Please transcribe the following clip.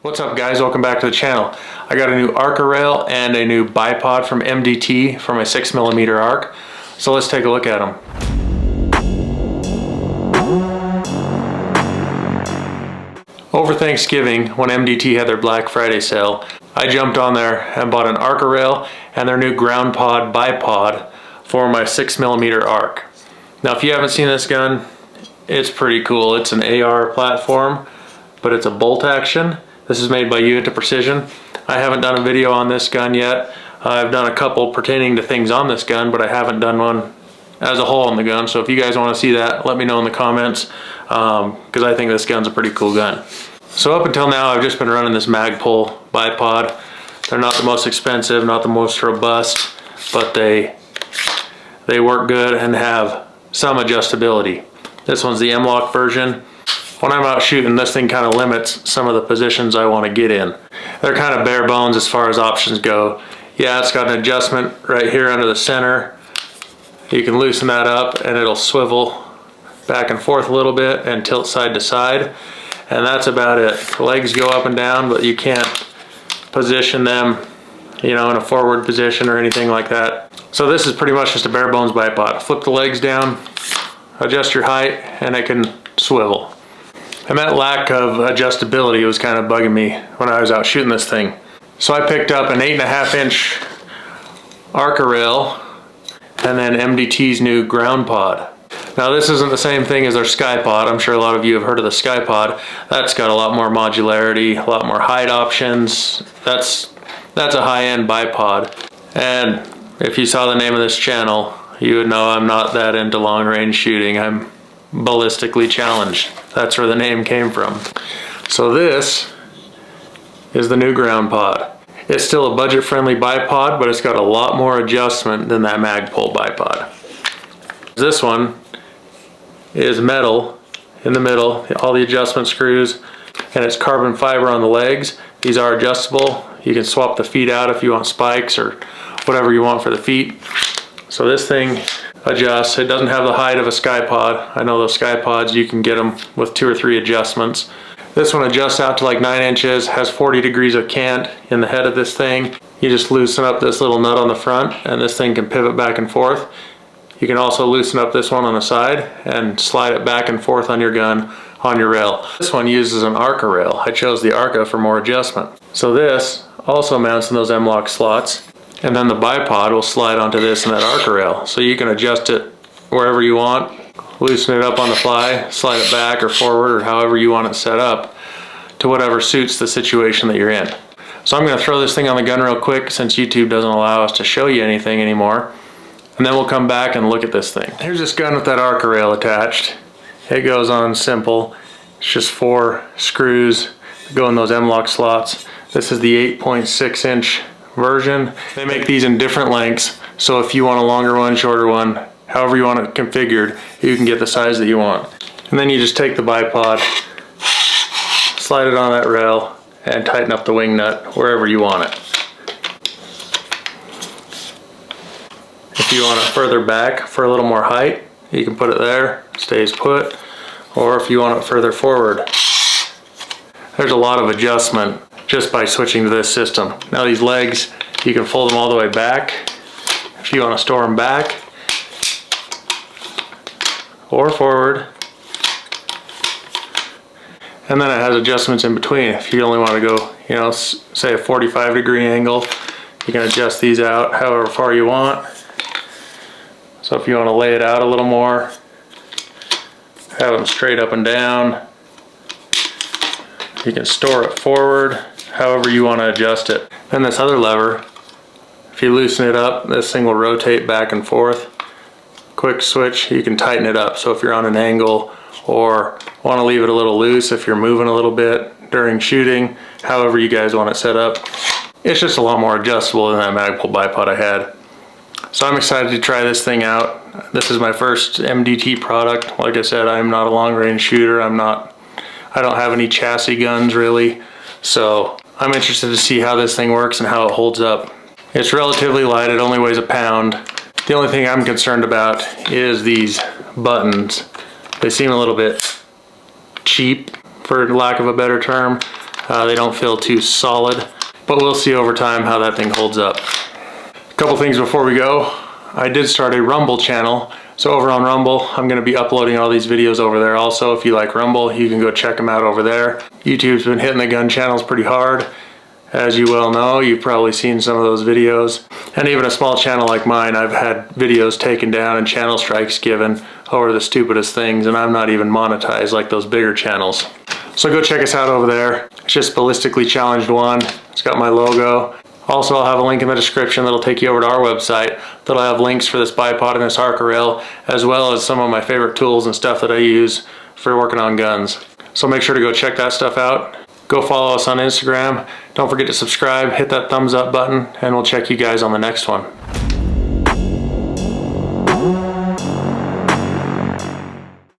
What's up guys, welcome back to the channel. I got a new Arca rail and a new Bipod from MDT for my 6mm arc. So let's take a look at them. Over Thanksgiving, when MDT had their Black Friday sale, I jumped on there and bought an Arca rail and their new Grnd Pod Bipod for my 6mm arc. Now if you haven't seen this gun, it's pretty cool. It's an AR platform, but it's a bolt action. This is made by Unit to Precision. I haven't done a video on this gun yet. I've done a couple pertaining to things on this gun, but I haven't done one as a whole on the gun. So if you guys want to see that, let me know in the comments, because I think this gun's a pretty cool gun. So up until now, I've just been running this magpul bipod. They're not the most expensive, not the most robust, but they work good and have some adjustability. This one's the M-LOK version. When I'm out shooting, this thing kind of limits some of the positions I want to get in. They're kind of bare bones as far as options go. Yeah, it's got an adjustment right here under the center. You can loosen that up and it'll swivel back and forth a little bit and tilt side to side. And that's about it. The legs go up and down, but you can't position them, you know, in a forward position or anything like that. So this is pretty much just a bare bones bipod. Flip the legs down, adjust your height, and it can swivel. And that lack of adjustability was kind of bugging me when I was out shooting this thing. So I picked up an 8.5-inch Arca rail and then MDT's new Grnd Pod. Now this isn't the same thing as their SkyPod. I'm sure a lot of you have heard of the SkyPod. That's got a lot more modularity, a lot more height options. That's a high-end bipod. And if you saw the name of this channel, you would know I'm not that into long-range shooting. I'm ballistically challenged. That's where the name came from. So this is the new Grnd Pod. It's still a budget-friendly bipod, but it's got a lot more adjustment than that magpul bipod. This one is metal in the middle, all the adjustment screws, and it's carbon fiber on the legs. These are adjustable. You can swap the feet out if you want spikes or whatever you want for the feet. So this thing adjusts. It doesn't have the height of a SkyPod. I know those SkyPods, you can get them with 2 or 3 adjustments. This one adjusts out to like 9 inches, has 40 degrees of cant in the head of this thing. You just loosen up this little nut on the front and this thing can pivot back and forth. You can also loosen up this one on the side and slide it back and forth on your gun, on your rail. This one uses an Arca rail. I chose the Arca for more adjustment. So this also mounts in those M-LOK slots. And then the bipod will slide onto this and that Arca rail. So you can adjust it wherever you want, loosen it up on the fly, slide it back or forward or however you want it set up to whatever suits the situation that you're in. So I'm gonna throw this thing on the gun real quick since YouTube doesn't allow us to show you anything anymore. And then we'll come back and look at this thing. Here's this gun with that Arca rail attached. It goes on simple. It's just 4 screws that go in those M-LOK slots. This is the 8.6-inch version. They make these in different lengths, so if you want a longer one, shorter one, however you want it configured, you can get the size that you want. And then you just take the bipod, slide it on that rail, and tighten up the wing nut wherever you want it. If you want it further back for a little more height, you can put it there, it stays put, or if you want it further forward. There's a lot of adjustment just by switching to this system. Now these legs, you can fold them all the way back if you want to store them back or forward. And then it has adjustments in between. If you only want to go, you know, say a 45-degree angle, you can adjust these out however far you want. So if you want to lay it out a little more, have them straight up and down. You can store it forward, however you want to adjust it. Then this other lever, if you loosen it up, this thing will rotate back and forth. Quick switch, you can tighten it up. So if you're on an angle or want to leave it a little loose, if you're moving a little bit during shooting, however you guys want it set up. It's just a lot more adjustable than that magpul bipod I had. So I'm excited to try this thing out. This is my first MDT product. Like I said, I'm not a long range shooter. I don't have any chassis guns really. So I'm interested to see how this thing works and how it holds up. It's relatively light, it only weighs a pound. The only thing I'm concerned about is these buttons. They seem a little bit cheap, for lack of a better term. They don't feel too solid, but we'll see over time how that thing holds up. A couple things before we go. I did start a Rumble channel. So over on Rumble, I'm going to be uploading all these videos over there also. If you like Rumble, you can go check them out over there. YouTube's been hitting the gun channels pretty hard. As you well know, you've probably seen some of those videos. And even a small channel like mine, I've had videos taken down and channel strikes given over the stupidest things, and I'm not even monetized like those bigger channels. So go check us out over there. It's just Ballistically Challenged 1. It's got my logo. Also, I'll have a link in the description that'll take you over to our website. That'll have links for this bipod and this Arca rail, as well as some of my favorite tools and stuff that I use for working on guns. So make sure to go check that stuff out. Go follow us on Instagram. Don't forget to subscribe, hit that thumbs up button, and we'll check you guys on the next one.